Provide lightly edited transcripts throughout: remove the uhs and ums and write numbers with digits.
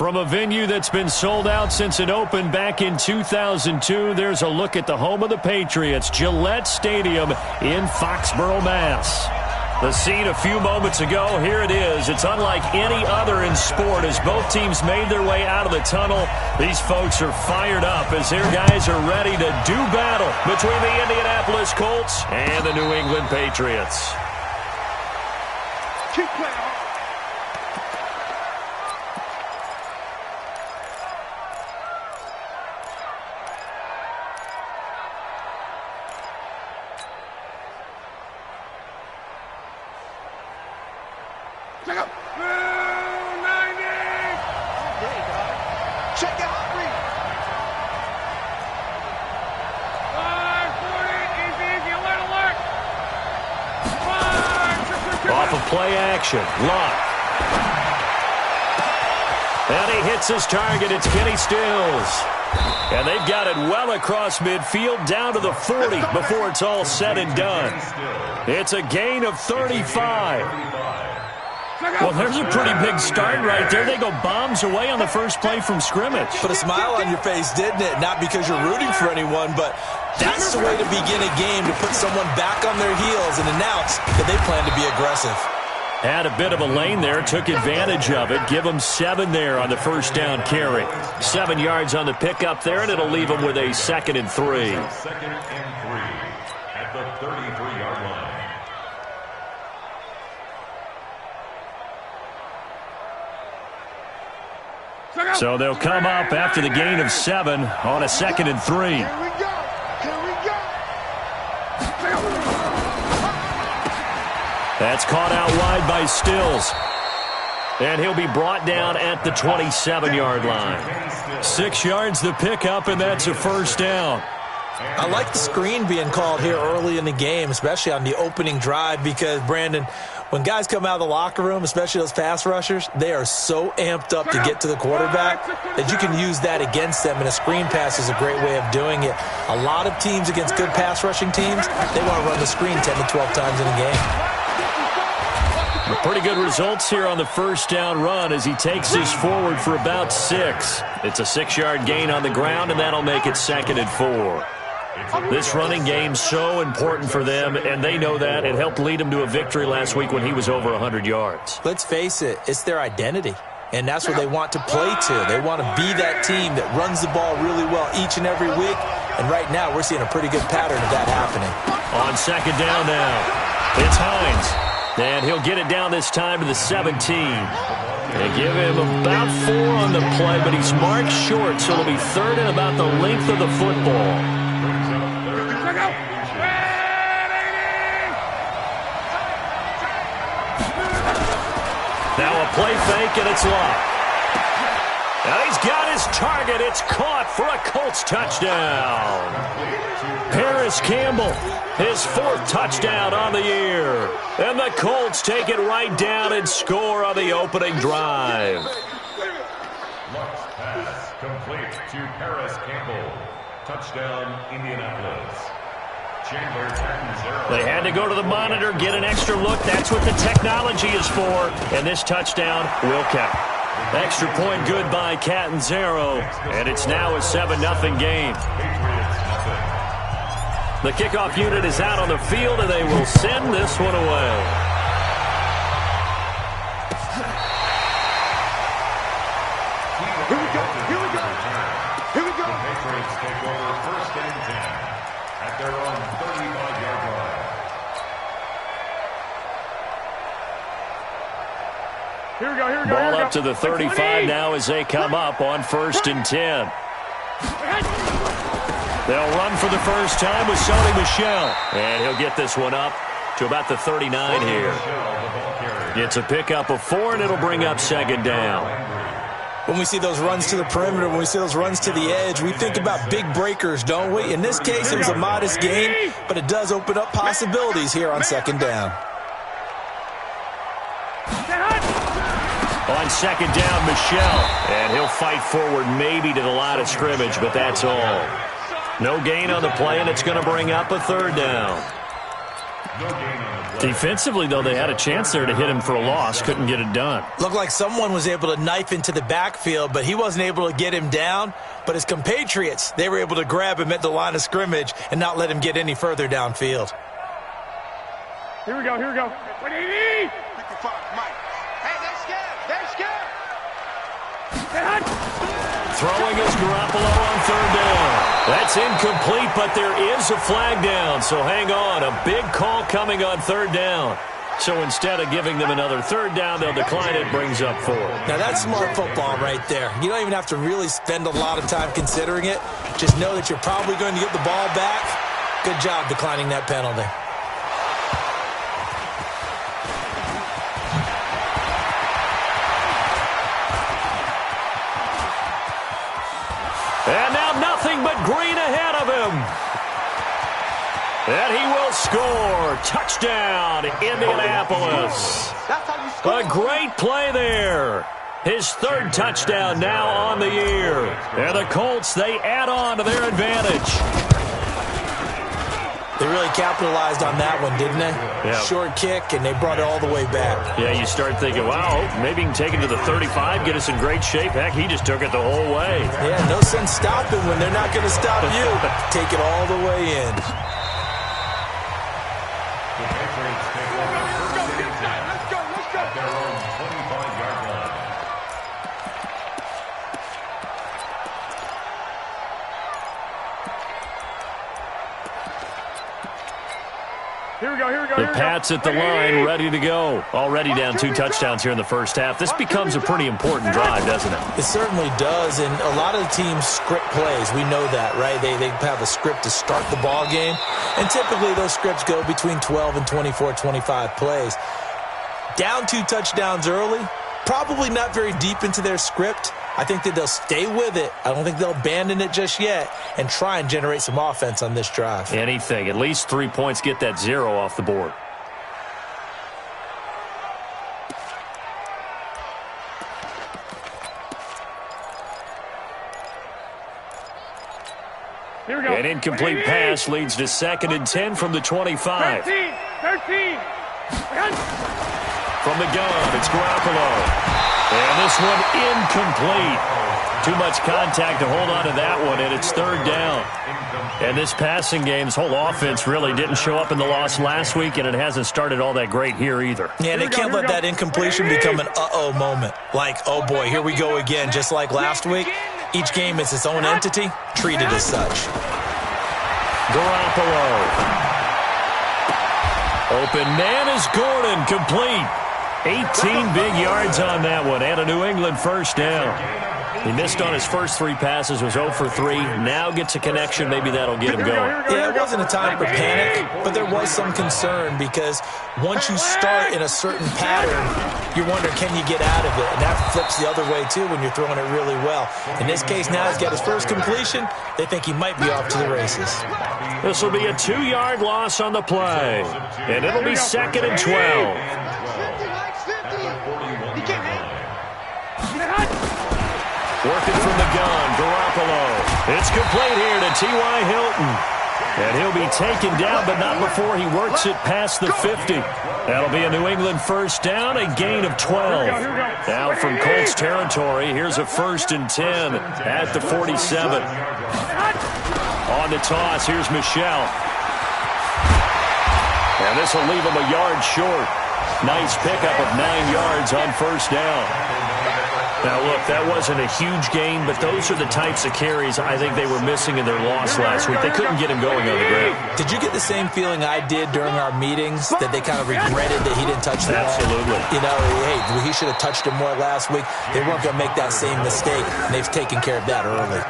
From a venue that's been sold out since it opened back in 2002, there's a look at the home of the Patriots, Gillette Stadium in Foxborough, Mass. The scene a few moments ago, here it is. It's unlike any other in sport as both teams made their way out of the tunnel. These folks are fired up as their guys are ready to do battle between the Indianapolis Colts and the New England Patriots. Keep playing. Check out. 90. Check out. 540. Easy. Alert. Off of play action. Luck. And he hits his target. It's Kenny Stills. And they've got it well across midfield down to the 40 before it's all said and done. It's a gain of 35. Well, there's a pretty big start right there. They go bombs away on the first play from scrimmage. Put a smile on your face, didn't it? Not because you're rooting for anyone, but that's the way to begin a game, to put someone back on their heels and announce that they plan to be aggressive. Had a bit of a lane there, took advantage of it. Give them 7 there on the first down carry. 7 yards on the pickup there, and it'll leave them with a 2nd and 3. 2nd and 3 at the 33-yard line. So they'll come up after the gain of 7 on a 2nd and 3. Here we go. That's caught out wide by Stills. And he'll be brought down at the 27-yard line. 6 yards the pickup, and that's a first down. I like the screen being called here early in the game, especially on the opening drive, because, Brandon, when guys come out of the locker room, especially those pass rushers, they are so amped up to get to the quarterback that you can use that against them, and a screen pass is a great way of doing it. A lot of teams against good pass rushing teams, they want to run the screen 10 to 12 times in a game. Pretty good results here on the first down run as he takes this forward for about 6. It's a 6-yard gain on the ground, and that'll make it 2nd and 4. This running game's so important for them, and they know that. It helped lead them to a victory last week when he was over 100 yards. Let's face it, it's their identity, and that's what they want to play to. They want to be that team that runs the ball really well each and every week, and right now we're seeing a pretty good pattern of that happening. On 2nd down now, it's Hines. And he'll get it down this time to the 17. They give him about 4 on the play, but he's marked short, so it'll be 3rd and about the length of the football. Now a play fake, and it's Luck. And he's got his target. It's caught for a Colts touchdown. Paris Campbell, his 4th touchdown on the year. And the Colts take it right down and score on the opening drive. Luck's pass complete to Paris Campbell. Touchdown, Indianapolis. They had to go to the monitor, get an extra look. That's what the technology is for. And this touchdown will count. Extra point good by Catanzaro. And it's now a 7-0 game. The kickoff unit is out on the field, and they will send this one away. Here we go. The Patriots take over 1st and 10 at their own 35-yard line. Here we go. Ball up to the 35 now as they come up on 1st and 10. They'll run for the first time with Sony Michel. And he'll get this one up to about the 39 here. It's a pickup of 4, and it'll bring up 2nd down. When we see those runs to the perimeter, when we see those runs to the edge, we think about big breakers, don't we? In this case, it was a modest gain, but it does open up possibilities here on 2nd down. On 2nd down, Michel. And he'll fight forward maybe to the line of scrimmage, but that's all. No gain on the play, and it's going to bring up a 3rd down. No gain on the play. Defensively, though, they had a chance there to hit him for a loss. Couldn't get it done. Looked like someone was able to knife into the backfield, but he wasn't able to get him down. But his compatriots, they were able to grab him at the line of scrimmage and not let him get any further downfield. Here we go, here we go. 180! 55, Mike. Hey, they're scared. They're scared. Throwing is Garoppolo on third down. That's incomplete, but there is a flag down, so hang on. A big call coming on third down. So instead of giving them another third down, they'll decline it, brings up 4. Now, that's smart football right there. You don't even have to really spend a lot of time considering it. Just know that you're probably going to get the ball back. Good job declining that penalty. And now nothing but green ahead of him. And he will score. Touchdown, Indianapolis. A great play there. His third touchdown now on the year. And the Colts, they add on to their advantage. They really capitalized on that one, didn't they? Yeah. Short kick, and they brought it all the way back. Yeah, you start thinking, wow, maybe he can take it to the 35, get us in great shape. Heck, he just took it the whole way. Yeah, no sense stopping when they're not going to stop you. Take it all the way in. The Patriots take over first and 10 at their own 25-yard line. Here we go, here we go. The Pats at the line, ready to go. Already down 2 touchdowns here in the first half. This becomes a pretty important drive, doesn't it? It certainly does, and a lot of the teams script plays. We know that, right? They have a script to start the ball game, and typically those scripts go between 12 and 24, 25 plays. Down 2 touchdowns early, probably not very deep into their script. I think that they'll stay with it. I don't think they'll abandon it just yet and try and generate some offense on this drive. Anything. At least 3 points, get that 0 off the board. Here we go. An incomplete pass leads to 2nd and 10 from the 25. 13. From the gun, it's Garoppolo. And this one incomplete. Too much contact to hold on to that one, and it's 3rd down. And this passing game's whole offense really didn't show up in the loss last week, and it hasn't started all that great here either. Yeah, they can't let that incompletion become an uh-oh moment. Like, oh boy, here we go again, just like last week. Each game is its own entity, treated as such. Garoppolo. Open man is Gordon, complete. 18 big yards on that one, and a New England first down. He missed on his first 3 passes, was 0 for 3. Now gets a connection. Maybe that'll get him going. Yeah, it wasn't a time for panic, but there was some concern because once you start in a certain pattern, you're wondering, can you get out of it? And that flips the other way, too, when you're throwing it really well. In this case, now he's got his first completion. They think he might be off to the races. This will be a 2-yard loss on the play, and it'll be 2nd and 12. Working from the gun, Garoppolo. It's complete here to T.Y. Hilton. And he'll be taken down, but not before he works it past the 50. That'll be a New England first down, a gain of 12. Now from Colts territory, here's a 1st and 10 at the 47. On the toss, here's Michel. And this will leave him a yard short. Nice pickup of 9 yards on first down. Now, look, that wasn't a huge gain, but those are the types of carries I think they were missing in their loss last week. They couldn't get him going on the ground. Did you get the same feeling I did during our meetings, that they kind of regretted that he didn't touch the ball? Absolutely. You know, hey, he should have touched him more last week. They weren't going to make that same mistake, and they've taken care of that early.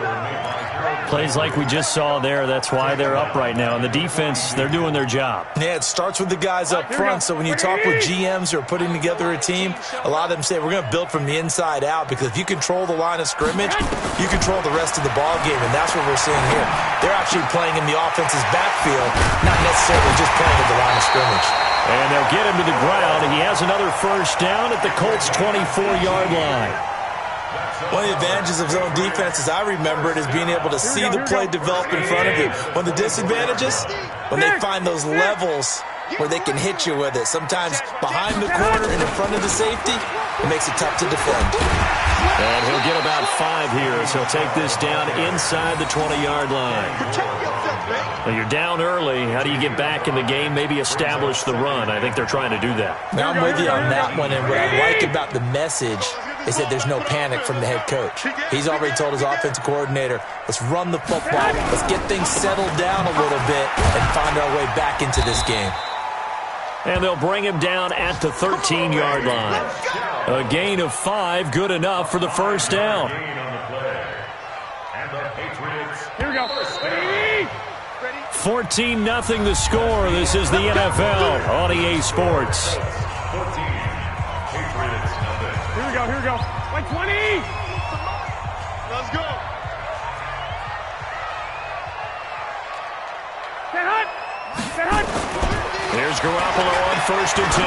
Plays like we just saw there, that's why they're up right now. And the defense, they're doing their job. Yeah, it starts with the guys up front. So when you talk with GMs who are putting together a team, a lot of them say we're going to build from the inside out, because if you control the line of scrimmage, you control the rest of the ball game, and that's what we're seeing here. They're actually playing in the offense's backfield, not necessarily just playing at the line of scrimmage. And they'll get him to the ground, and he has another first down at the Colts' 24-yard line. One of the advantages of zone defense, as I remember it, is being able to see the play develop in front of you. One of the disadvantages, when they find those levels where they can hit you with it. Sometimes behind the corner and in front of the safety, it makes it tough to defend. And he'll get about 5 here as he'll take this down inside the 20-yard line. Well, you're down early. How do you get back in the game? Maybe establish the run. I think they're trying to do that. Now I'm with you on that one, and what I like about the message is that there's no panic from the head coach. He's already told his offensive coordinator, let's run the football, let's get things settled down a little bit and find our way back into this game. And they'll bring him down at the 13-yard line. A gain of 5, good enough for the first down. Here we go. 14-0 the score. This is the NFL on EA Sports. Here we go, here we go. 120. Let's go. Set hut. Set hut. Here's Garoppolo on 1st and 10.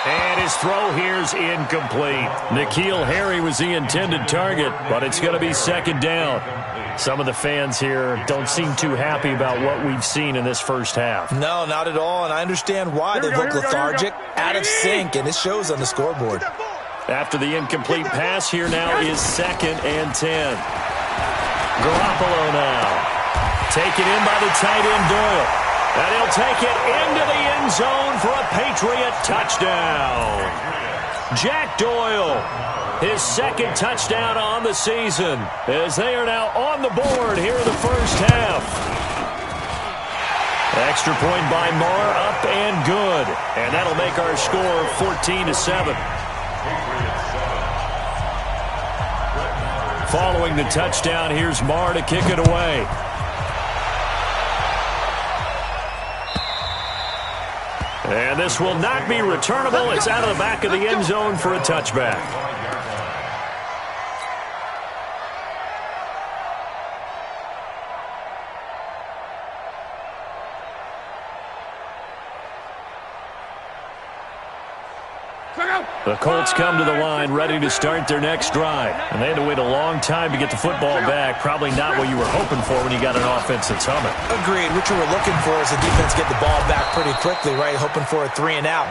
And his throw here's incomplete. N'Keal Harry was the intended target, but it's going to be 2nd down. Some of the fans here don't seem too happy about what we've seen in this first half. No, not at all, and I understand why they look lethargic, out of sync, and it shows on the scoreboard. After the incomplete pass, here now is 2nd and 10. Garoppolo now. Taken in by the tight end Doyle. And he'll take it into the end zone for a Patriot touchdown. Jack Doyle, his 2nd touchdown on the season, as they are now on the board here in the first half. Extra point by Marr, up and good. And that'll make our score 14-7. Following the touchdown, here's Marr to kick it away. And this will not be returnable. It's out of the back of the end zone for a touchback. The Colts come to the line ready to start their next drive. And they had to wait a long time to get the football back. Probably not what you were hoping for when you got an offense that's humming. Agreed. What you were looking for is the defense get the ball back pretty quickly, right? Hoping for a 3-and-out.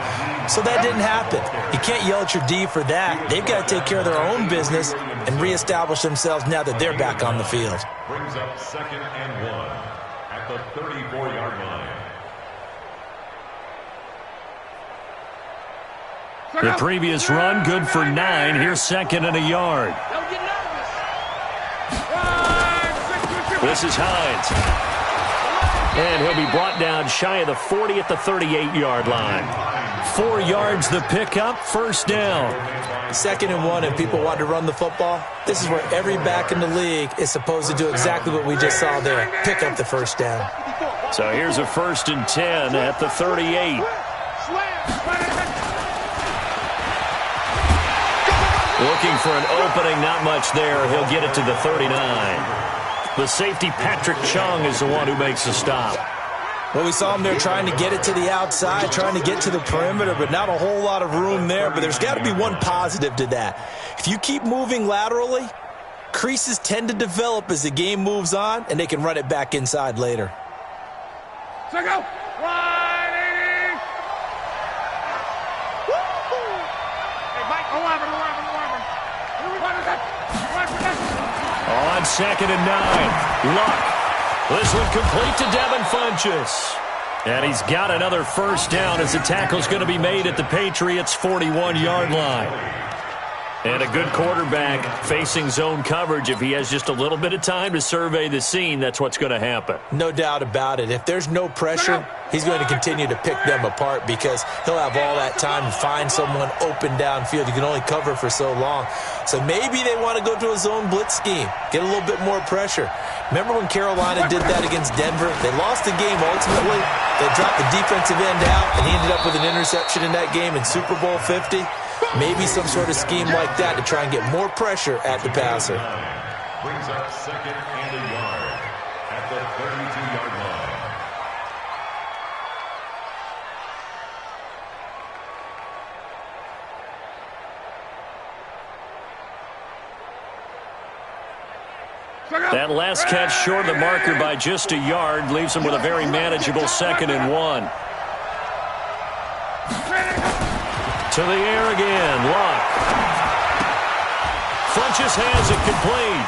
So that didn't happen. You can't yell at your D for that. They've got to take care of their own business and reestablish themselves now that they're back on the field. Brings up 2nd and 1 at the 34-yard line. The previous run, good for 9. Here's 2nd and a yard. This is Hines. And he'll be brought down shy of the 40 at the 38-yard line. 4 yards the pickup, first down. 2nd and 1, and people want to run the football. This is where every back in the league is supposed to do exactly what we just saw there. Pick up the first down. So here's a 1st and 10 at the 38. Looking for an opening, not much there. He'll get it to the 39. The safety, Patrick Chung, is the one who makes the stop. Well, we saw him there trying to get it to the outside, trying to get to the perimeter, but not a whole lot of room there. But there's got to be one positive to that. If you keep moving laterally, creases tend to develop as the game moves on, and they can run it back inside later. So go. 180. Hey, Mike, 11. On 2nd and 9, Luck. This one complete to Devin Funchess. And he's got another first down as the tackle's going to be made at the Patriots' 41-yard line. And a good quarterback facing zone coverage. If he has just a little bit of time to survey the scene, that's what's going to happen. No doubt about it. If there's no pressure, he's going to continue to pick them apart because he'll have all that time to find someone open downfield. You can only cover for so long. So maybe they want to go to a zone blitz scheme, get a little bit more pressure. Remember when Carolina did that against Denver? They lost the game ultimately. They dropped the defensive end out, and he ended up with an interception in that game in Super Bowl 50. Maybe some sort of scheme like that to try and get more pressure at the passer. Brings up 2nd and a yard at the 32-yard line. That last catch short of the marker by just a yard leaves him with a very manageable 2nd and 1. To the air again. Luck. Funches has it complete.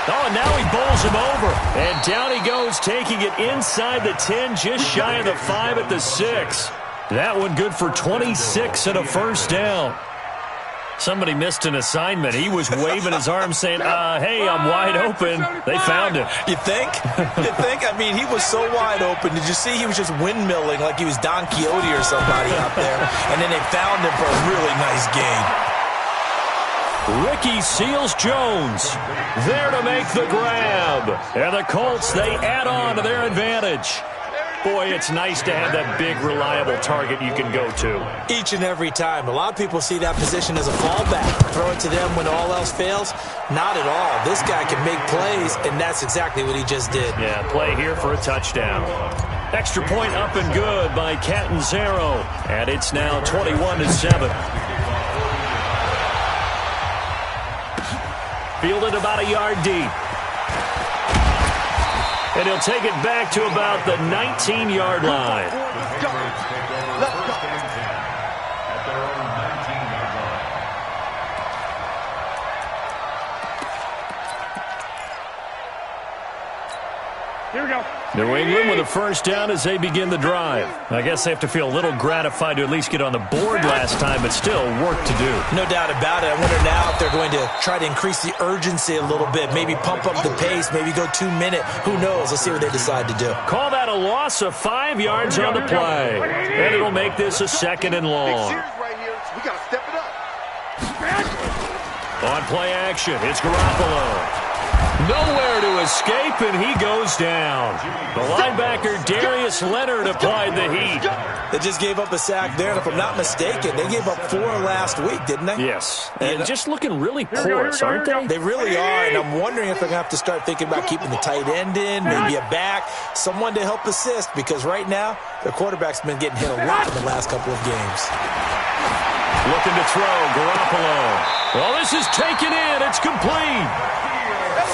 Oh, and now he bowls him over. And down he goes, taking it inside the 10, just shy of the 5 at the 6. That one good for 26 and a first down. Somebody missed an assignment. He was waving his arm saying, hey, I'm wide open. They found him. You think? You think? I mean, he was so wide open. Did you see he was just windmilling like he was Don Quixote or somebody out there? And then they found him for a really nice gain. Ricky Seals-Jones there to make the grab. And the Colts, they add on to their advantage. Boy, it's nice to have that big, reliable target you can go to. Each and every time. A lot of people see that position as a fallback. Throw it to them when all else fails. Not at all. This guy can make plays, and that's exactly what he just did. Yeah, play here for a touchdown. Extra point up and good by Catanzaro. And it's now 21-7. Fielded about a yard deep. And he'll take it back to about the 19-yard line. Let's go. At their own 19-yard line. Here we go. New England with a first down as they begin the drive. I guess they have to feel a little gratified to at least get on the board last time, but still work to do. No doubt about it. I wonder now if they're going to try to increase the urgency a little bit, maybe pump up the pace, maybe go 2-minute. Who knows? Let's see what they decide to do. Call that a loss of 5 yards on the play. And it'll make this a second and long. Big series right here. We got to step it up. On play action, it's Garoppolo. Nowhere to escape, and he goes down. The linebacker, Darius Leonard, applied the heat. They just gave up a sack there, and if I'm not mistaken, they gave up 4 last week, didn't they? Yes, and just looking really porous, aren't they? They really are, and I'm wondering if they're going to have to start thinking about keeping the tight end in, maybe a back, someone to help assist, because right now, their quarterback's been getting hit a lot in the last couple of games. Looking to throw, Garoppolo. Well, this is taken in. It's complete.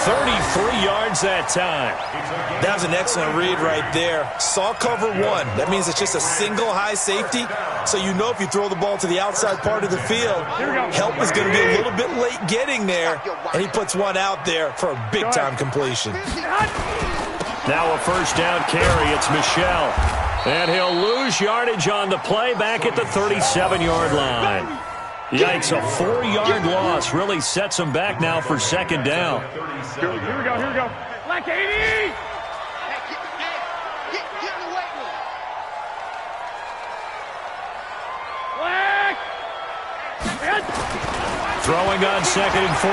33 yards that time. That was an excellent read right there. Saw cover 1. That means it's just a single high safety. So you know if you throw the ball to the outside part of the field, help is going to be a little bit late getting there. And he puts one out there for a big-time completion. Now a first down carry. It's Michel. And he'll lose yardage on the play back at the 37-yard line. Yikes, a 4-yard loss really sets him back now for second down. Here we go. Black 80! Get in the weight room. Black! Throwing on second and 14.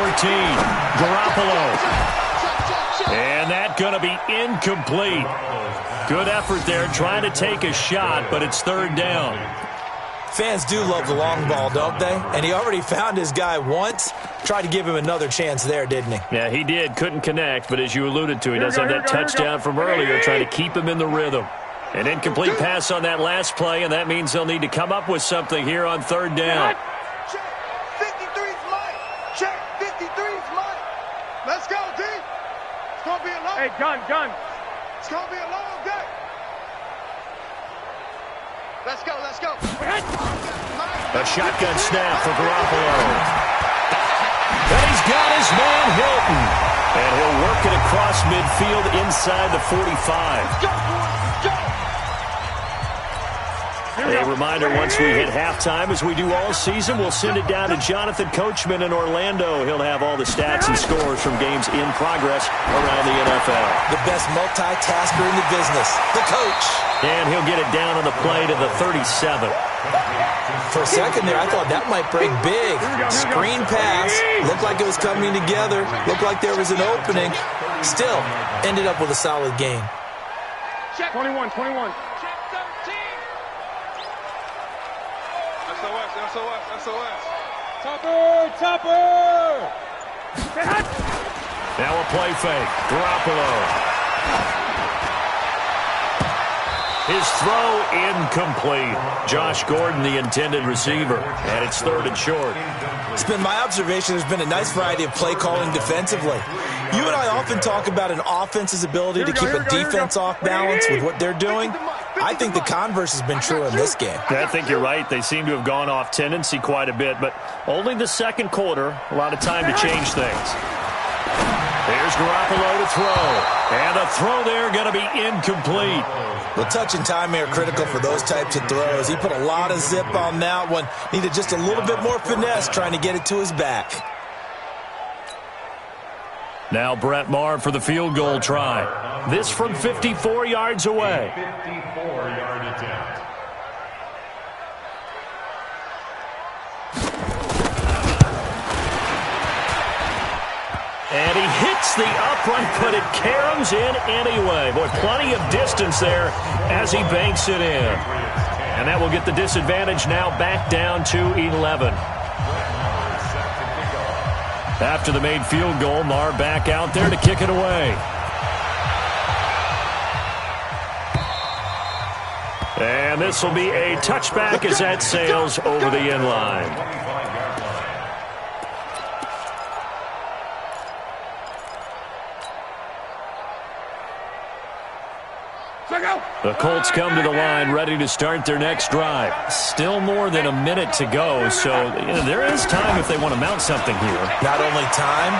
Garoppolo. And that's going to be incomplete. Good effort there trying to take a shot, but it's third down. Fans do love the long ball, don't they? And he already found his guy once. Tried to give him another chance there, didn't he? Yeah, he did. Couldn't connect, but as you alluded to, he does have that touchdown from earlier, trying to keep him in the rhythm. An incomplete pass on that last play, and that means they'll need to come up with something here on third down. Check. 53's mine. Check. 53's mine. Let's go, D. It's going to be a long Hey, gun. It's going to be a long day. Let's go. A shotgun snap for Garoppolo. And he's got his man Hilton. And he'll work it across midfield inside the 45. Go, boys. Go. A reminder, once we hit halftime, as we do all season, we'll send it down to Jonathan Coachman in Orlando. He'll have all the stats and scores from games in progress around the NFL. The best multitasker in the business, the coach. And he'll get it down on the play to the 37. For a second there, I thought that might break big. Screen pass. Looked like it was coming together. Looked like there was an opening. Still, ended up with a solid game. 21. SOS. Topper! Now a play fake. Garoppolo. His throw incomplete. Josh Gordon, the intended receiver. And it's third and short. It's been my observation there's been a nice variety of play calling defensively. You and I often talk about an offense's ability to keep a defense off balance with what they're doing. I think the converse has been true in this game. I think you're right. They seem to have gone off tendency quite a bit, but only the second quarter, a lot of time to change things. Here's Garoppolo to throw. And a throw there going to be incomplete. Well, touch and timing are critical for those types of throws. He put a lot of zip on that one. Needed just a little bit more finesse trying to get it to his back. Now Brett Maher for the field goal try. This from 54 yards away. 54-yard attempt. And he hits the upright, but it caroms in anyway. Boy, plenty of distance there as he banks it in. And that will get the disadvantage now back down to 11. After the made field goal, Maher back out there to kick it away. And this will be a touchback as that sails over the end line. The Colts come to the line ready to start their next drive. Still more than a minute to go, so there is time if they want to mount something here. Not only time,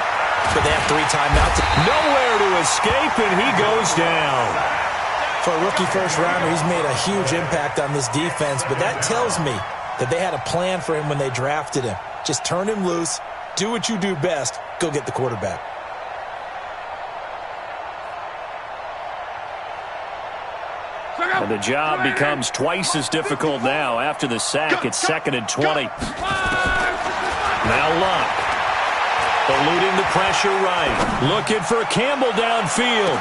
but they have 3 timeouts. Nowhere to escape, and he goes down. For a rookie first-rounder, he's made a huge impact on this defense, but that tells me that they had a plan for him when they drafted him. Just turn him loose, do what you do best, go get the quarterback. And the job becomes twice as difficult now. After the sack, it's 2nd and 20. Now Luck. Eluding the pressure right. Looking for Campbell downfield.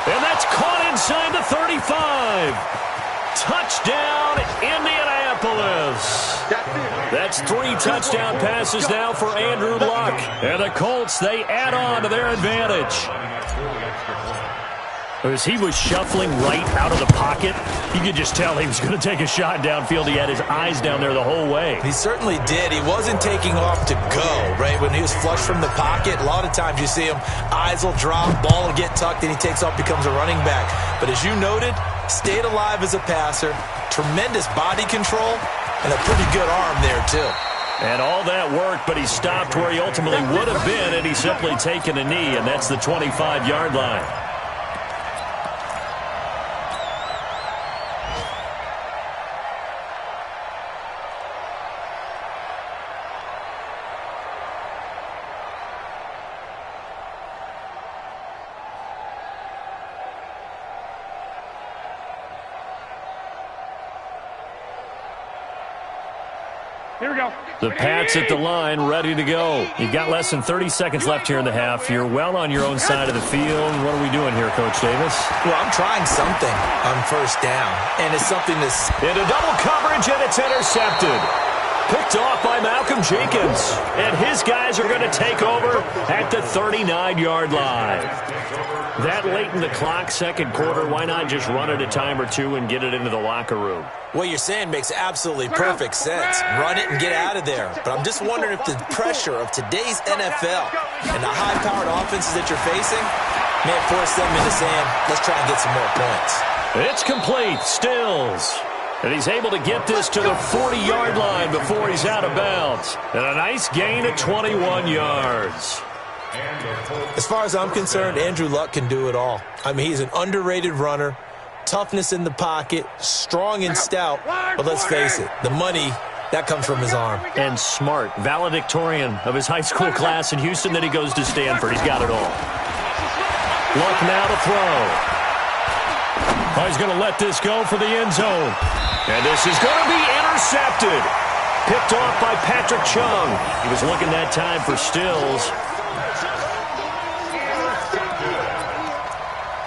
And that's caught inside the 35. Touchdown, Indianapolis. That's 3 touchdown passes now for Andrew Luck. And the Colts, they add on to their advantage. As he was shuffling right out of the pocket, you could just tell he was going to take a shot downfield. He had his eyes down there the whole way. He certainly did. He wasn't taking off to go, right? When he was flush from the pocket, a lot of times you see him, eyes will drop, ball will get tucked, and he takes off, becomes a running back. But as you noted, stayed alive as a passer, tremendous body control, and a pretty good arm there, too. And all that worked, but he stopped where he ultimately would have been, and he's simply taken a knee, and that's the 25-yard line. Here we go. The Pats at the line, ready to go. You've got less than 30 seconds left here in the half. You're well on your own side of the field. What are we doing here, Coach Davis? Well, I'm trying something on first down, and it's something that's... Into double coverage, and it's intercepted. Picked off by Malcolm Jenkins. And his guys are going to take over at the 39-yard line. That late in the clock, second quarter, why not just run it a time or two and get it into the locker room? What you're saying makes absolutely perfect sense. Run it and get out of there. But I'm just wondering if the pressure of today's NFL and the high-powered offenses that you're facing may force them into saying, let's try and get some more points. It's complete. Stills. And he's able to get this to the 40-yard line before he's out of bounds. And a nice gain of 21 yards. As far as I'm concerned, Andrew Luck can do it all. I mean, he's an underrated runner, toughness in the pocket, strong and stout. But let's face it, the money, that comes from his arm. And smart, valedictorian of his high school class in Houston. Then he goes to Stanford. He's got it all. Luck now to throw. Oh, he's going to let this go for the end zone. And this is going to be intercepted. Picked off by Patrick Chung. He was looking that time for Stills.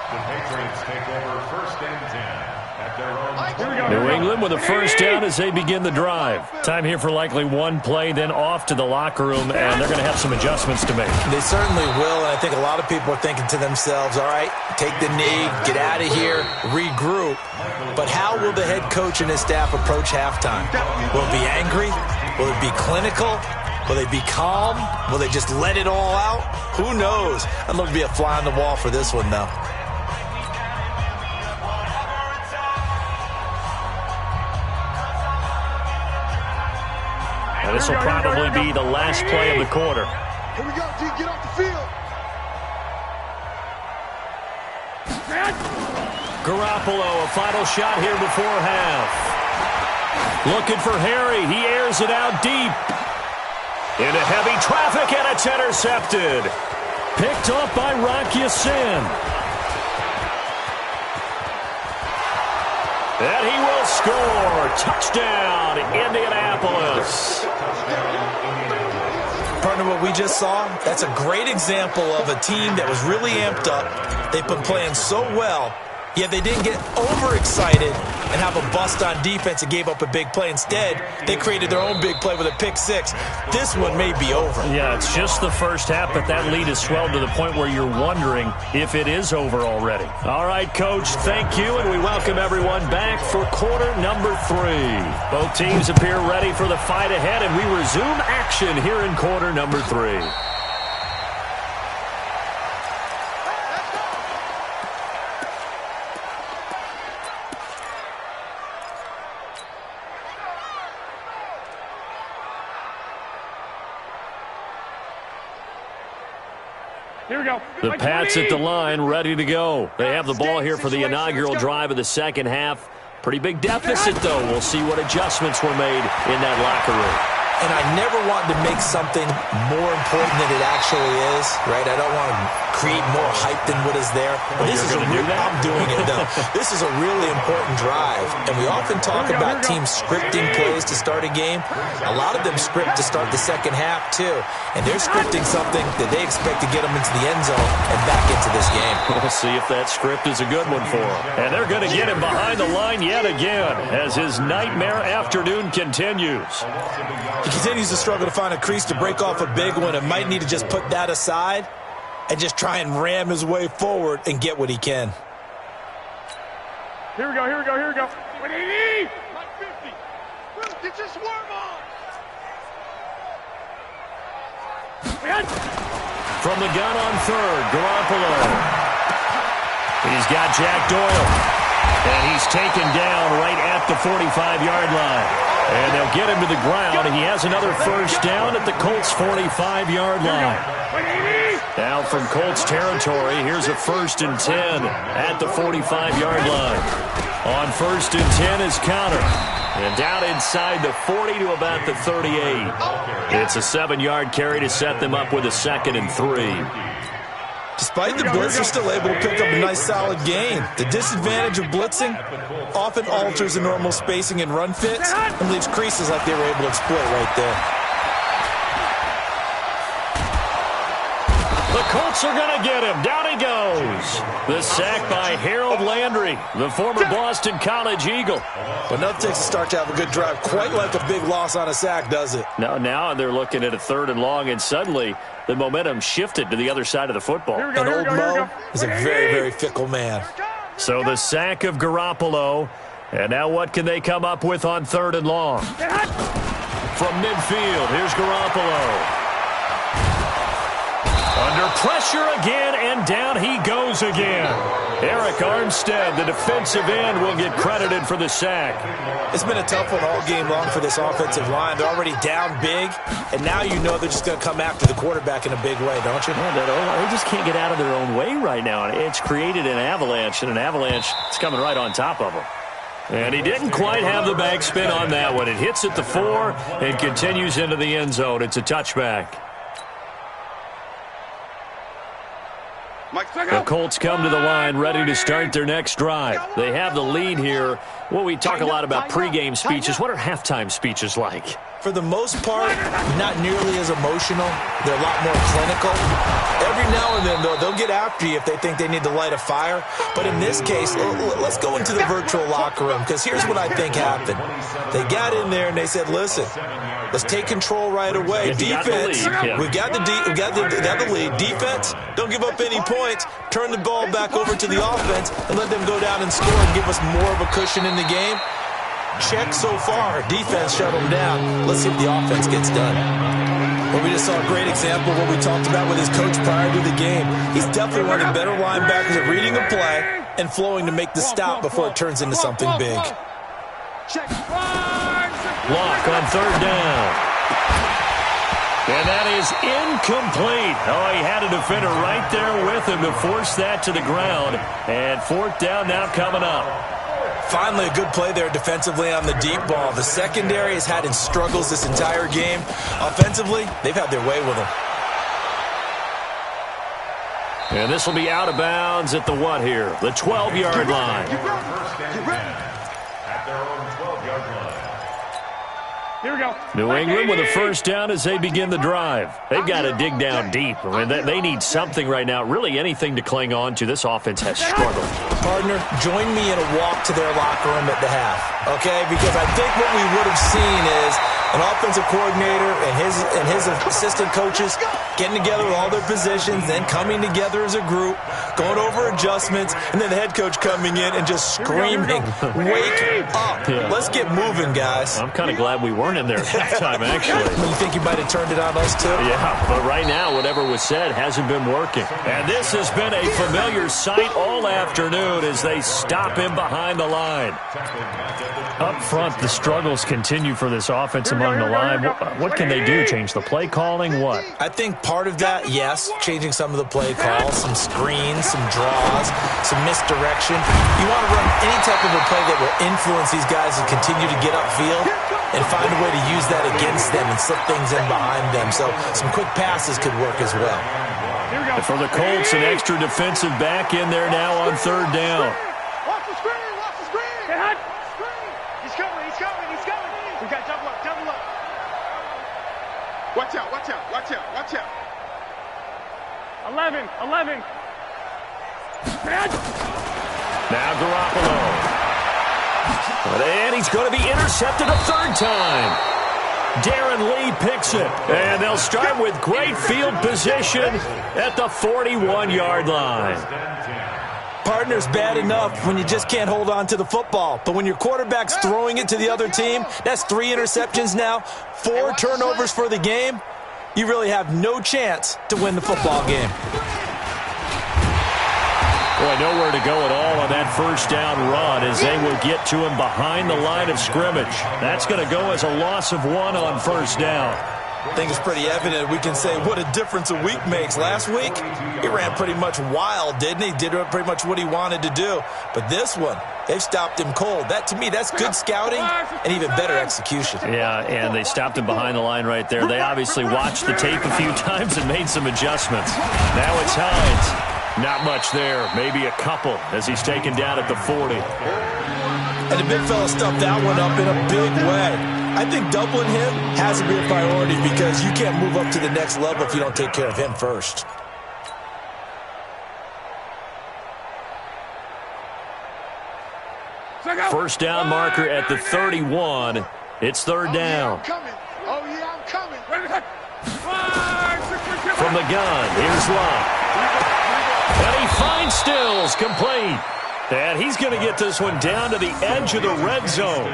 The Patriots take over 1st and 10 at their own. New England with a first down as they begin the drive. Time here for likely one play, then off to the locker room, and they're going to have some adjustments to make. They certainly will, and I think a lot of people are thinking to themselves, all right, take the knee, get out of here, regroup. But how will the head coach and his staff approach halftime? Will it be angry? Will it be clinical? Will they be calm? Will they just let it all out? Who knows? I'd love to be a fly on the wall for this one, though. And this will probably be the last play of the quarter. Here we go, D. Get off the field. Garoppolo, a final shot here before half. Looking for Harry. He airs it out deep. Into heavy traffic, and it's intercepted. Picked off by Rock Ya-Sin. And he will score. Touchdown, Indianapolis. Partner, what we just saw, that's a great example of a team that was really amped up. They've been playing so well, yet they didn't get overexcited and have a bust on defense and gave up a big play. Instead, they created their own big play with a pick six. This one may be over. Yeah, it's just the first half, but that lead has swelled to the point where you're wondering if it is over already. All right, Coach, thank you, and we welcome everyone back for quarter number 3. Both teams appear ready for the fight ahead, and we resume action here in quarter number 3. Here we go. The Pats at the line, ready to go. They have the ball here for the inaugural drive of the second half. Pretty big deficit, though. We'll see what adjustments were made in that locker room. And I never want to make something more important than it actually is, right? I don't want to create more hype than what is there. But this is I'm doing it, though. This is a really important drive. And we often talk about teams scripting plays to start a game. A lot of them script to start the second half, too. And they're scripting something that they expect to get them into the end zone and back into this game. We'll see if that script is a good one for them. And they're going to get him behind the line yet again as his nightmare afternoon continues. He continues to struggle to find a crease to break off a big one and might need to just put that aside and just try and ram his way forward and get what he can. Here we go, here we go, here we go. What do you need? Like 50. Get your swerve on. From the gun on third, Garoppolo. He's got Jack Doyle. And he's taken down right at the 45-yard line. And they'll get him to the ground. He has another first down at the Colts' 45-yard line. Now from Colts territory, here's a 1st and 10 at the 45-yard line. On 1st and 10 is Conner. And down inside the 40 to about the 38. It's a 7-yard carry to set them up with a 2nd and 3. Despite the blitz, they're still able to pick up a nice, solid gain. The disadvantage of blitzing often alters the normal spacing and run fits and leaves creases like they were able to exploit right there. The Colts are going to get him. Down he goes. The sack by Harold Landry, the former Boston College Eagle. But nothing takes a start to have a good drive quite like a big loss on a sack, does it? Now they're looking at a 3rd and long, and suddenly the momentum shifted to the other side of the football. And old Mo is a very, very fickle man. So the sack of Garoppolo, and now what can they come up with on 3rd and long? From midfield, here's Garoppolo. Under pressure again, and down he goes again. Eric Armstead, the defensive end, will get credited for the sack. It's been a tough one all game long for this offensive line. They're already down big, and now you know they're just going to come after the quarterback in a big way, don't you? Yeah, they just can't get out of their own way right now. It's created an avalanche, and an avalanche is coming right on top of them. And he didn't quite have the backspin on that one. It hits at the 4 and continues into the end zone. It's a touchback. The Colts come to the line ready to start their next drive. They have the lead here. Well, we talk a lot about pregame speeches. What are halftime speeches like? For the most part, not nearly as emotional. They're a lot more clinical. Every now and then, though, they'll get after you if they think they need to light a fire. But in this case, let's go into the virtual locker room, because here's what I think happened. They got in there and they said, listen, let's take control right away. Defense, we've got the lead. Defense, don't give up any points. Turn the ball back over to the offense and let them go down and score and give us more of a cushion in the game. Check so far. Defense shut them down. Let's see if the offense gets done. Well, we just saw a great example of what we talked about with his coach prior to the game. He's definitely one of the better linebackers at reading a play and flowing to make the stop before it turns into something big. Lock on 3rd down. And that is incomplete. Oh, he had a defender right there with him to force that to the ground. And fourth down now coming up. Finally, a good play there defensively on the deep ball. The secondary has had its struggles this entire game. Offensively, they've had their way with them. And this will be out of bounds at the what here? The 12-yard line. At their own 12-yard line. Here we go. New England with a first down as they begin the drive. They've got to dig down deep. I mean, they need something right now, really anything to cling on to. This offense has struggled. Partner, join me in a walk to their locker room at the half, okay? Because I think what we would have seen is an offensive coordinator and his assistant coaches getting together with all their positions, then coming together as a group, going over adjustments, and then the head coach coming in and just screaming, wake up. Yeah. Let's get moving, guys. I'm kind of glad we weren't in there at that time, actually. You think you might have turned it on us, too? Yeah, but right now, whatever was said hasn't been working. And this has been a familiar sight all afternoon as they stop him behind the line. Up front, the struggles continue for this offense among the line. What can they do? Change the play calling? What? I think part of that, yes, changing some of the play calls, some screens, some draws, some misdirection. You want to run any type of a play that will influence these guys to continue to get upfield and find a way to use that against them and slip things in behind them. So some quick passes could work as well. And for the Colts, an extra defensive back in there now on third down. Watch the screen, watch the screen. Hey, hot. He's coming, he's coming, he's coming. We got double up, double up. Watch out, watch out, watch out, watch out. 11. Now Garoppolo. And he's going to be intercepted a third time. Darren Lee picks it. And they'll start with great field position at the 41-yard line. Partner's bad enough when you just can't hold on to the football. But when your quarterback's throwing it to the other team, that's 3 interceptions now, 4 turnovers for the game. You really have no chance to win the football game. Boy, nowhere to go at all on that first down run as they will get to him behind the line of scrimmage. That's going to go as a loss of 1 on first down. I think it's pretty evident. We can say what a difference a week makes. Last week, he ran pretty much wild, didn't he? Did pretty much what he wanted to do. But this one, they've stopped him cold. That, to me, that's good scouting and even better execution. Yeah, and they stopped him behind the line right there. They obviously watched the tape a few times and made some adjustments. Now it's Hines. Not much there, maybe a couple as he's taken down at the 40. And the big fella stuffed that one up in a big way. I think doubling him has to be a priority because you can't move up to the next level if you don't take care of him first. First down marker at the 31. It's third down. Oh, yeah, I'm coming. From the gun, here's Love. And he finds Stills, complete. And he's going to get this one down to the edge of the red zone.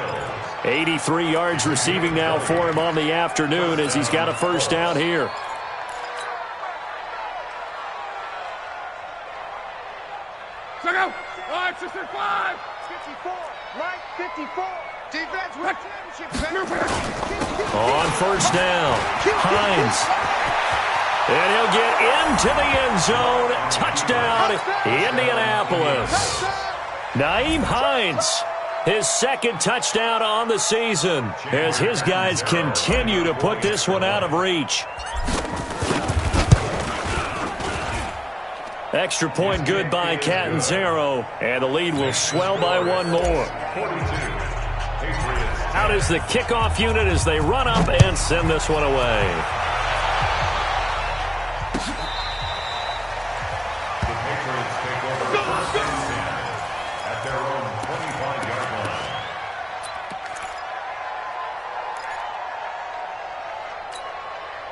83 yards receiving now for him on the afternoon as he's got a first down here. Check out. 5, 54, right, 54. Defense with championship. On first down, Hines. And he'll get into the end zone. Touchdown, Indianapolis. Nyheim Hines, his second touchdown on the season as his guys continue to put this one out of reach. Extra point good by Catanzaro, and the lead will swell by 1 more. Out is the kickoff unit as they run up and send this one away.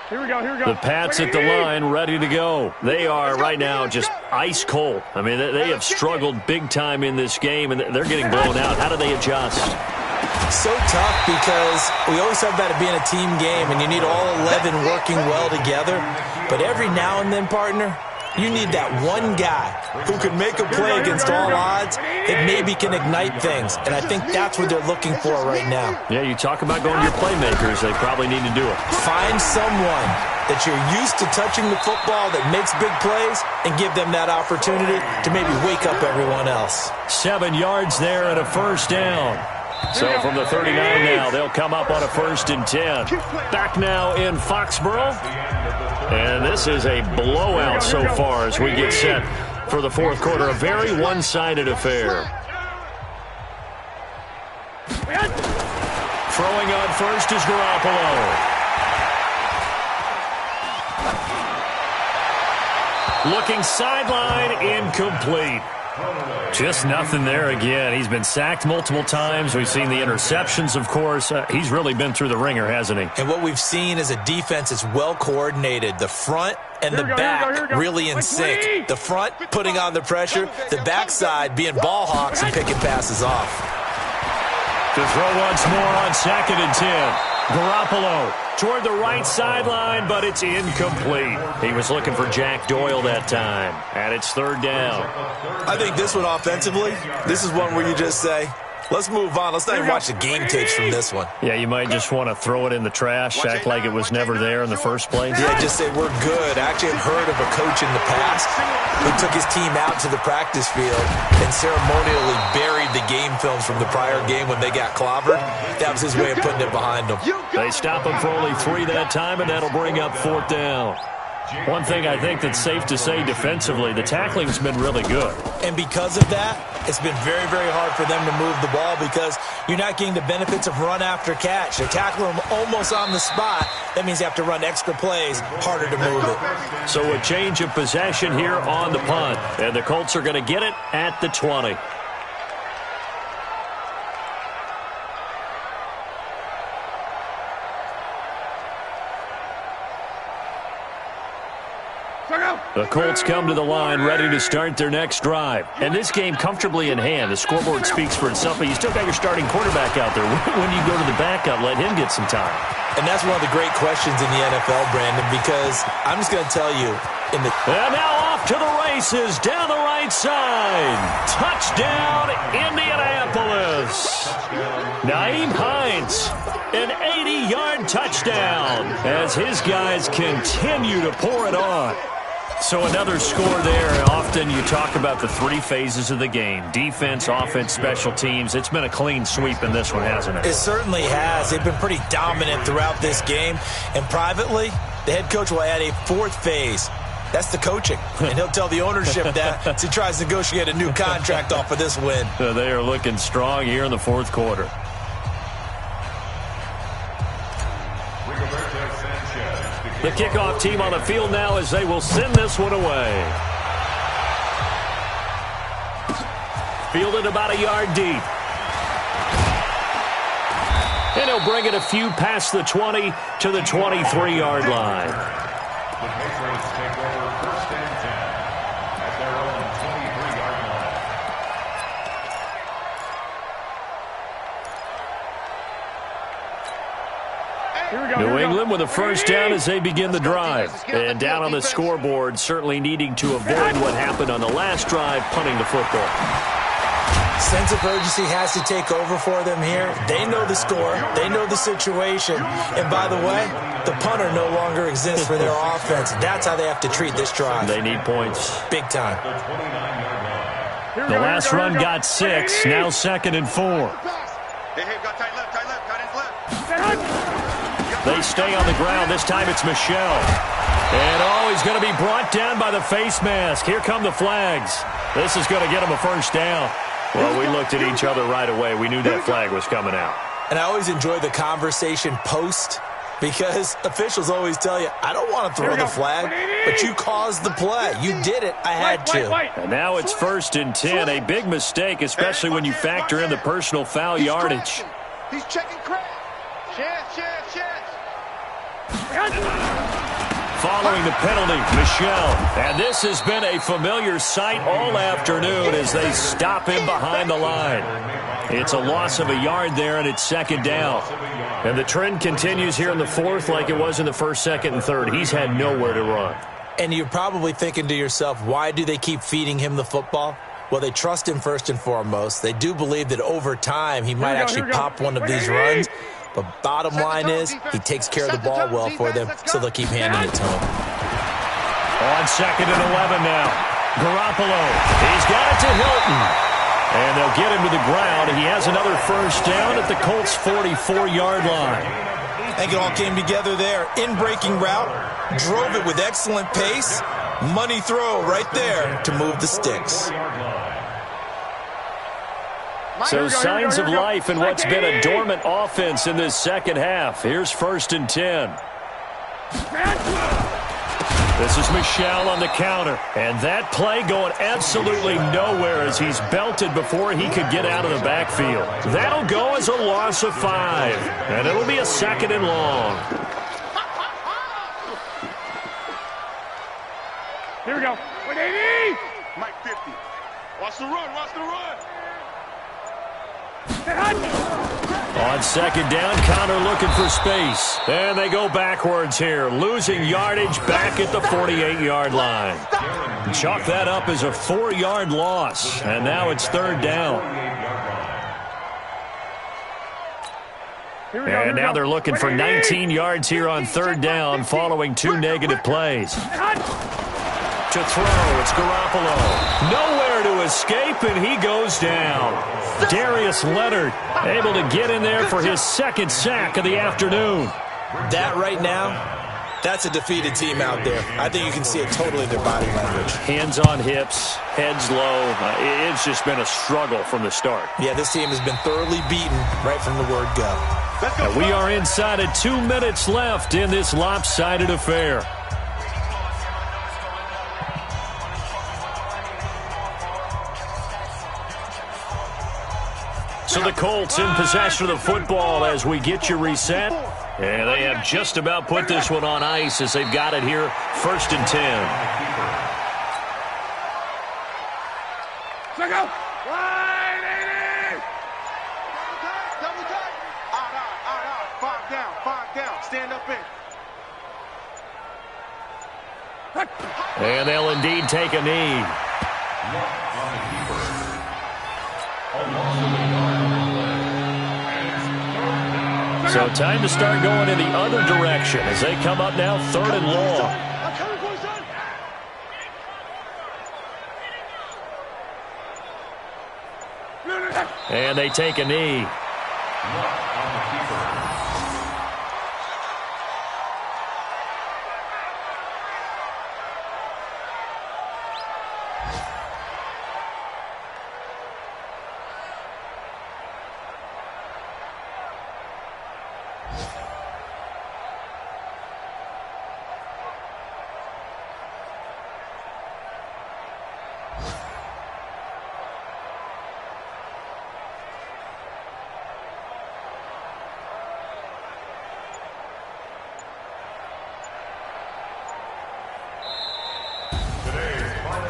Here we go. The Pats at the line, ready to go. They are right now just ice cold. I mean, they have struggled big time in this game, and they're getting blown out. How do they adjust? So tough because we always talk about it being a team game, and you need all 11 working well together. But every now and then, partner, You need that one guy who can make a play against all odds that maybe can ignite things. And I think that's what they're looking for right now. Yeah, you talk about going to your playmakers. They probably need to do it. Find someone that you're used to touching the football that makes big plays and give them that opportunity to maybe wake up everyone else. 7 yards there and a first down. So from the 39 now, they'll come up on a 1st and 10. Back now in Foxborough. And this is a blowout so far as we get set for the 4th quarter. A very one-sided affair. Throwing on first is Garoppolo. Looking sideline, incomplete. Just nothing there again. He's been sacked multiple times. We've seen the interceptions, of course. He's really been through the ringer, hasn't he? And what we've seen is a defense that's well coordinated. The front and the back really in sync. The front putting on the pressure. The backside being ball hawks and picking passes off. To throw once more on 2nd and 10. Garoppolo toward the right sideline, but it's incomplete. He was looking for Jack Doyle that time, and it's 3rd down. I think this one offensively, this is one where you just say, let's move on. Let's not even watch the game tapes from this one. Yeah, you might just want to throw it in the trash, act like it was never there in the first place. Yeah, just say we're good. I actually have heard of a coach in the past who took his team out to the practice field and ceremonially buried the game films from the prior game when they got clobbered. That was his way of putting it behind them. They stop him for only 3 that time, and that'll bring up 4th down. One thing I think that's safe to say defensively, the tackling's been really good. And because of that, it's been very, very hard for them to move the ball because you're not getting the benefits of run after catch. They tackle them almost on the spot. That means you have to run extra plays, harder to move it. So a change of possession here on the punt. And the Colts are going to get it at the 20. The Colts come to the line ready to start their next drive. And this game comfortably in hand. The scoreboard speaks for itself, but you still got your starting quarterback out there. When do you go to the backup, let him get some time? And that's one of the great questions in the NFL, Brandon, because I'm just going to tell you. And now off to the races down the right side. Touchdown, Indianapolis. Nyheim Hines, an 80-yard touchdown as his guys continue to pour it on. So another score there. Often you talk about the 3 phases of the game. Defense, offense, special teams. It's been a clean sweep in this one, hasn't it? It certainly has. They've been pretty dominant throughout this game. And privately, the head coach will add a 4th phase. That's the coaching. And he'll tell the ownership that as he tries to negotiate a new contract off of this win. So they are looking strong here in the 4th quarter. The kickoff team on the field now as they will send this one away. Fielded about a yard deep. And he'll bring it a few past the 20 to the 23-yard line. The Patriots take over 1st and 10 at their own 23-yard line. New England with a first down as they begin the drive. And down on the scoreboard, certainly needing to avoid what happened on the last drive, punting the football. Sense of urgency has to take over for them here. They know the score. They know the situation. And by the way, the punter no longer exists for their offense. That's how they have to treat this drive. They need points. Big time. The last run got 6. Now 2nd and 4. Hey, got tight left, tight his left. They stay on the ground. This time it's Michel. And, he's going to be brought down by the face mask. Here come the flags. This is going to get him a first down. Well, we looked at each other right away. We knew that flag was coming out. And I always enjoy the conversation post because officials always tell you, I don't want to throw the flag, but you caused the play. You did it. I had to. And now it's 1st and 10. A big mistake, especially when you factor in the personal foul yardage. He's checking credit. Chance. Following the penalty, Michel. And this has been a familiar sight all afternoon as they stop him behind the line. It's a loss of a yard there, and it's 2nd down. And the trend continues here in the 4th like it was in the 1st, 2nd, and 3rd. He's had nowhere to run. And you're probably thinking to yourself, why do they keep feeding him the football? Well, they trust him first and foremost. They do believe that over time he might actually pop one of these runs. But bottom line is he takes care of the ball well for them, so they'll keep handing it to him. On 2nd and 11 now. Garoppolo. He's got it to Hilton. And they'll get him to the ground. And he has another first down at the Colts' 44-yard line. I think it all came together there. In-breaking route. Drove it with excellent pace. Money throw right there to move the sticks. So signs of life in what's been a dormant offense in this second half. Here's 1st and 10. This is Michel on the counter. And that play going absolutely nowhere as he's belted before he could get out of the backfield. That'll go as a loss of 5. And it'll be a 2nd and long. Here we go. 180. Mike 50. Watch the run. Watch the run. On 2nd down, Connor looking for space. And they go backwards here, losing yardage back at the 48-yard line. Chalk that up as a 4-yard loss. And now it's 3rd down. And now they're looking for 19 yards here on 3rd down following 2 negative plays. To throw, it's Garoppolo. Nowhere to escape, and he goes down. Darius Leonard able to get in there for his 2nd sack of the afternoon. That right now, that's a defeated team out there. I think you can see it totally in their body language. Hands on hips, heads low. It's just been a struggle from the start. Yeah, this team has been thoroughly beaten right from the word go. And we are inside of 2 minutes left in this lopsided affair. So the Colts in possession of the football as we get you reset. And they have just about put this one on ice as they've got it here, 1st and 10. Let's go. 180. Double tight. Out. 5 down. 5 down. Stand up in. And they'll indeed take a knee. So time to start going in the other direction as they come up now 3rd and long. And they take a knee.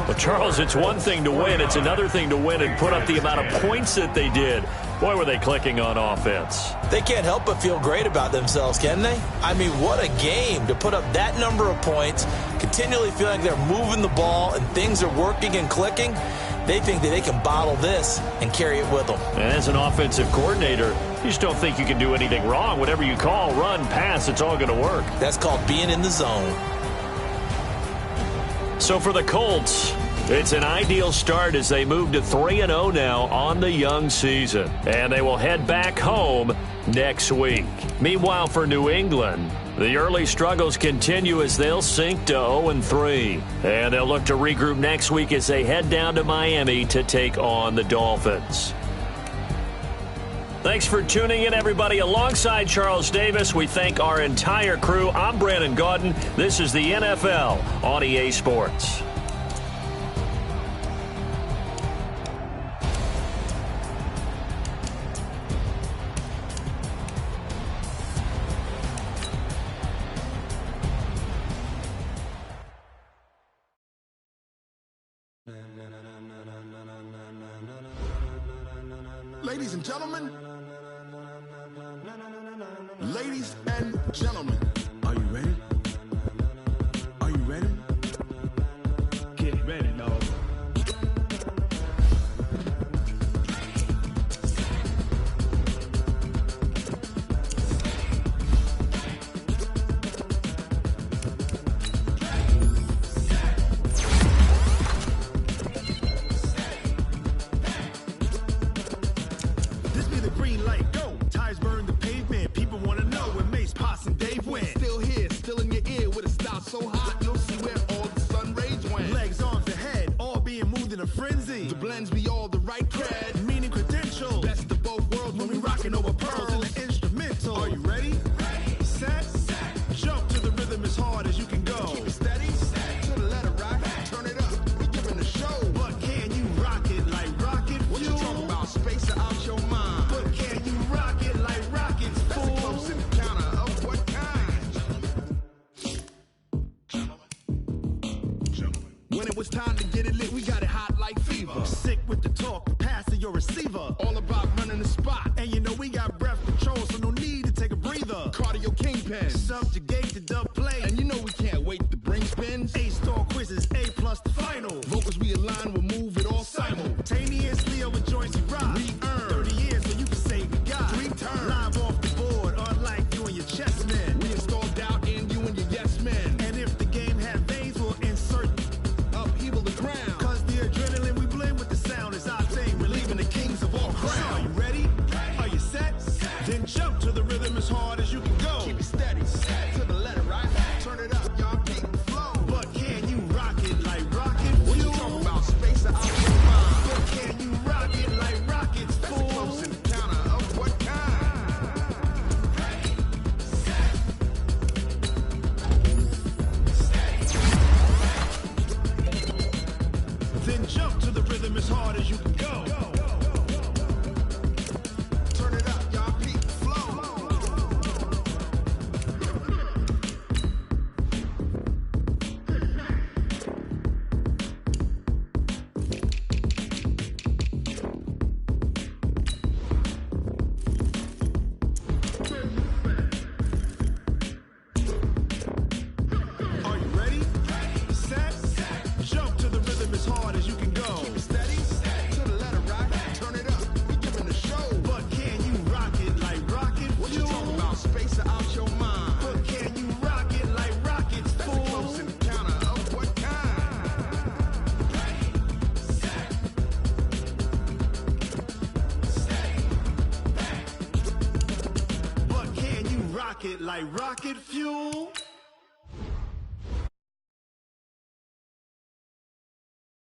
Well, Charles, it's one thing to win. It's another thing to win and put up the amount of points that they did. Boy, were they clicking on offense. They can't help but feel great about themselves, can they? I mean, what a game to put up that number of points, continually feel like they're moving the ball and things are working and clicking. They think that they can bottle this and carry it with them. And as an offensive coordinator, you just don't think you can do anything wrong. Whatever you call, run, pass, it's all going to work. That's called being in the zone. So for the Colts, it's an ideal start as they move to 3-0 now on the young season. And they will head back home next week. Meanwhile, for New England, the early struggles continue as they'll sink to 0-3. And they'll look to regroup next week as they head down to Miami to take on the Dolphins. Thanks for tuning in, everybody. Alongside Charles Davis, we thank our entire crew. I'm Brandon Gaudin. This is the NFL on EA Sports. Ladies and gentlemen, ladies and gentlemen, are you ready? Are you ready? quality. The blends be all the right cred, meaning credentials. Best of both worlds when we rockin' over pearls in the instrumental. Are you ready? Set. Jump to the rhythm as hard as you can go. Keep it steady. To the letter rock. Turn it up. We giving the show. But can you rock it like rocket fuel? What you talking about? Space or out your mind? But can you rock it like rockets, fool? That's a close encounter of what kind? When it was time to get it lit, we got it hot like fever. Sick with the talk, pass to your receiver. All about running the spot. And you know we got breath control, so no need to take a breather. Cardio kingpin, subjugate the dub play. And you know we can't wait to bring spins. A-star quizzes, A+ the final. Vocals we align, we'll move it all simultaneously over joints we rock. We earn 30 years, so you can say we got 3 turns. Live off the board, unlike you and your chess men. We install doubt in you and your yes men. And if the game had veins, we'll insert upheaval the ground. Cause the adrenaline we blend with the sound is our thing. Relieving the kings of all crowns. So are you ready? Are you set? Then jump to the rhythm as hard as you can go. Keep it steady. To the letter right. Turn it up, y'all keep the flow. But can you rock it like rocket fuel? What you talking about? Space or out your mind? But can you rock it like rockets, fool? That's a close encounter of what kind? Then jump to the rhythm as hard as you can go. Turn it up, y'all keep the flow. Are you ready? Set. Jump to the rhythm as hard as you can go. Keep it steady. To the letter rock. Turn it up. We giving the show. But can you rock it like rocket fuel? What you talking about? Space or out your mind? But can you rock it like rockets, fool? That's a close encounter of what kind? But can you rock it like rocket fuel?